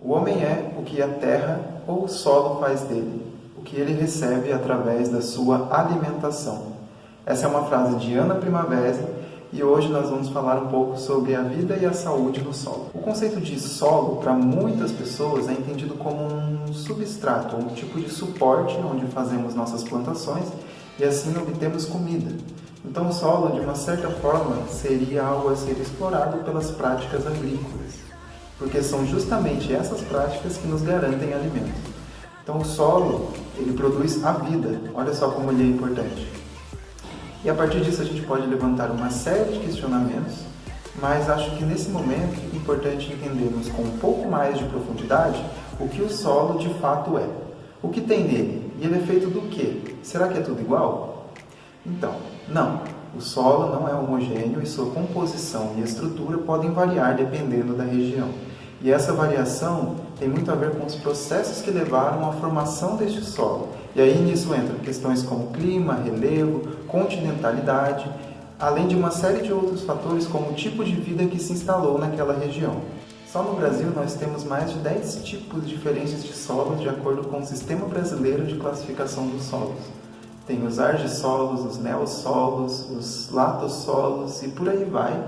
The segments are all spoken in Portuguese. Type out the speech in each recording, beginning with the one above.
O homem é o que a terra ou o solo faz dele, o que ele recebe através da sua alimentação. Essa é uma frase de Ana Primavera e hoje nós vamos falar um pouco sobre a vida e a saúde do solo. O conceito de solo, para muitas pessoas, é entendido como um substrato, um tipo de suporte onde fazemos nossas plantações e assim obtemos comida. Então o solo, de uma certa forma, seria algo a ser explorado pelas práticas agrícolas, porque são justamente essas práticas que nos garantem alimento. Então o solo, ele produz a vida, olha só como ele é importante. E a partir disso a gente pode levantar uma série de questionamentos, mas acho que nesse momento é importante entendermos com um pouco mais de profundidade o que o solo de fato é. O que tem nele? E ele é feito do quê? Será que é tudo igual? Então, não. O solo não é homogêneo e sua composição e estrutura podem variar dependendo da região. E essa variação tem muito a ver com os processos que levaram à formação deste solo. E aí nisso entram questões como clima, relevo, continentalidade, além de uma série de outros fatores como o tipo de vida que se instalou naquela região. Só no Brasil nós temos mais de 10 tipos diferentes de solos de acordo com o Sistema Brasileiro de Classificação dos Solos. Tem os argissolos, os neossolos, os latossolos e por aí vai.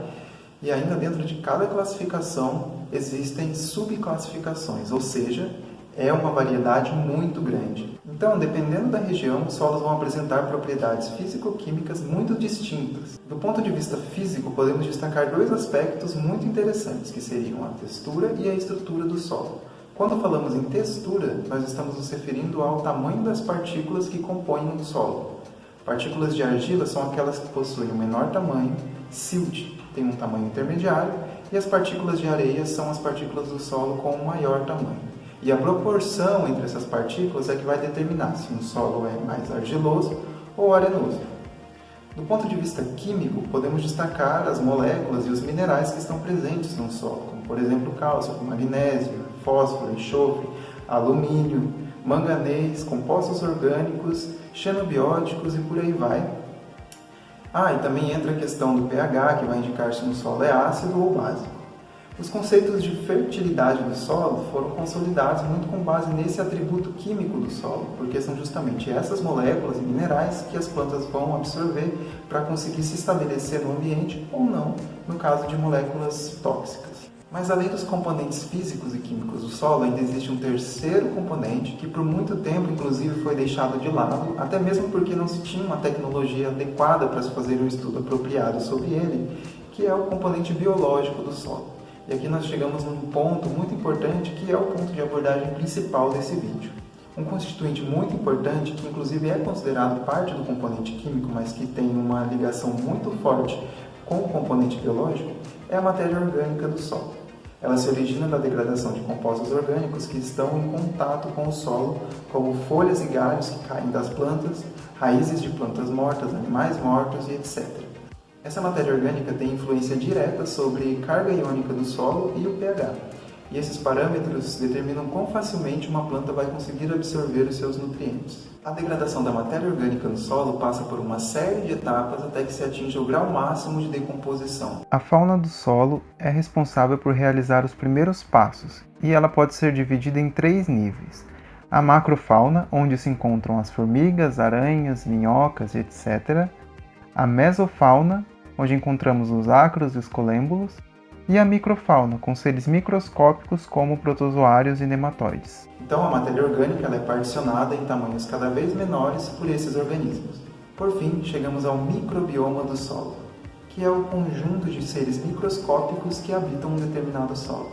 E ainda dentro de cada classificação existem subclassificações, ou seja, é uma variedade muito grande. Então, dependendo da região, os solos vão apresentar propriedades físico-químicas muito distintas. Do ponto de vista físico, podemos destacar dois aspectos muito interessantes, que seriam a textura e a estrutura do solo. Quando falamos em textura, nós estamos nos referindo ao tamanho das partículas que compõem um solo. Partículas de argila são aquelas que possuem um menor tamanho, silt tem um tamanho intermediário, e as partículas de areia são as partículas do solo com um maior tamanho. E a proporção entre essas partículas é que vai determinar se um solo é mais argiloso ou arenoso. Do ponto de vista químico, podemos destacar as moléculas e os minerais que estão presentes no solo, como por exemplo cálcio, magnésio, fósforo, enxofre, alumínio, manganês, compostos orgânicos, xenobióticos e por aí vai. E também entra a questão do pH, que vai indicar se um solo é ácido ou básico. Os conceitos de fertilidade do solo foram consolidados muito com base nesse atributo químico do solo, porque são justamente essas moléculas e minerais que as plantas vão absorver para conseguir se estabelecer no ambiente ou não, no caso de moléculas tóxicas. Mas além dos componentes físicos e químicos do solo, ainda existe um terceiro componente que por muito tempo, inclusive, foi deixado de lado, até mesmo porque não se tinha uma tecnologia adequada para se fazer um estudo apropriado sobre ele, que é o componente biológico do solo. E aqui nós chegamos num ponto muito importante, que é o ponto de abordagem principal desse vídeo. Um constituinte muito importante, que inclusive é considerado parte do componente químico, mas que tem uma ligação muito forte com o componente biológico, é a matéria orgânica do solo. Ela se origina da degradação de compostos orgânicos que estão em contato com o solo, como folhas e galhos que caem das plantas, raízes de plantas mortas, animais mortos e etc. Essa matéria orgânica tem influência direta sobre a carga iônica do solo e o pH. E esses parâmetros determinam quão facilmente uma planta vai conseguir absorver os seus nutrientes. A degradação da matéria orgânica no solo passa por uma série de etapas até que se atinja o grau máximo de decomposição. A fauna do solo é responsável por realizar os primeiros passos, e ela pode ser dividida em 3 níveis. A macrofauna, onde se encontram as formigas, aranhas, minhocas, etc. A mesofauna, onde encontramos os ácaros e os colêmbulos. E a microfauna, com seres microscópicos como protozoários e nematóides. Então, a matéria orgânica ela é particionada em tamanhos cada vez menores por esses organismos. Por fim, chegamos ao microbioma do solo, que é o conjunto de seres microscópicos que habitam um determinado solo.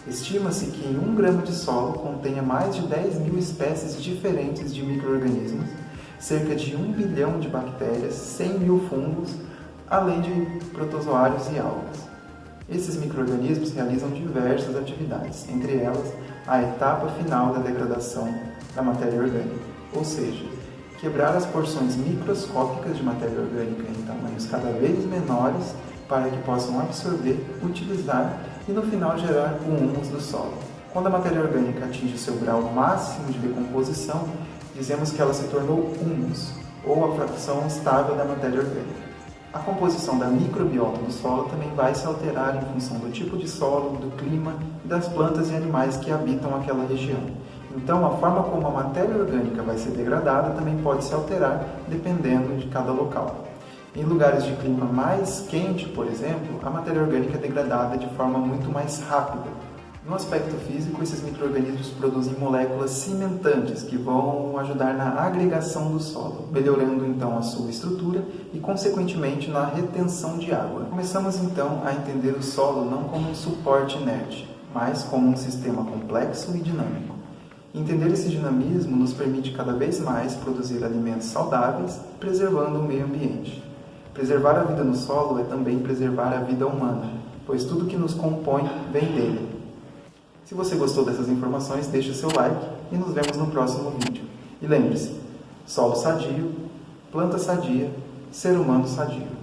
Estima-se que em 1 grama de solo contenha mais de 10.000 espécies diferentes de micro-organismos, cerca de 1 bilhão de bactérias, 100.000 fungos, além de protozoários e algas. Esses micro-organismos realizam diversas atividades, entre elas a etapa final da degradação da matéria orgânica, ou seja, quebrar as porções microscópicas de matéria orgânica em tamanhos cada vez menores para que possam absorver, utilizar e no final gerar o humus do solo. Quando a matéria orgânica atinge seu grau máximo de decomposição, dizemos que ela se tornou humus, ou a fração estável da matéria orgânica. A composição da microbiota do solo também vai se alterar em função do tipo de solo, do clima e das plantas e animais que habitam aquela região. Então, a forma como a matéria orgânica vai ser degradada também pode se alterar dependendo de cada local. Em lugares de clima mais quente, por exemplo, a matéria orgânica é degradada de forma muito mais rápida. No aspecto físico, esses micro-organismos produzem moléculas cimentantes que vão ajudar na agregação do solo, melhorando então a sua estrutura e, consequentemente, na retenção de água. Começamos então a entender o solo não como um suporte inerte, mas como um sistema complexo e dinâmico. Entender esse dinamismo nos permite cada vez mais produzir alimentos saudáveis, preservando o meio ambiente. Preservar a vida no solo é também preservar a vida humana, pois tudo que nos compõe vem dele. Se você gostou dessas informações, deixe o seu like e nos vemos no próximo vídeo. E lembre-se, solo sadio, planta sadia, ser humano sadio.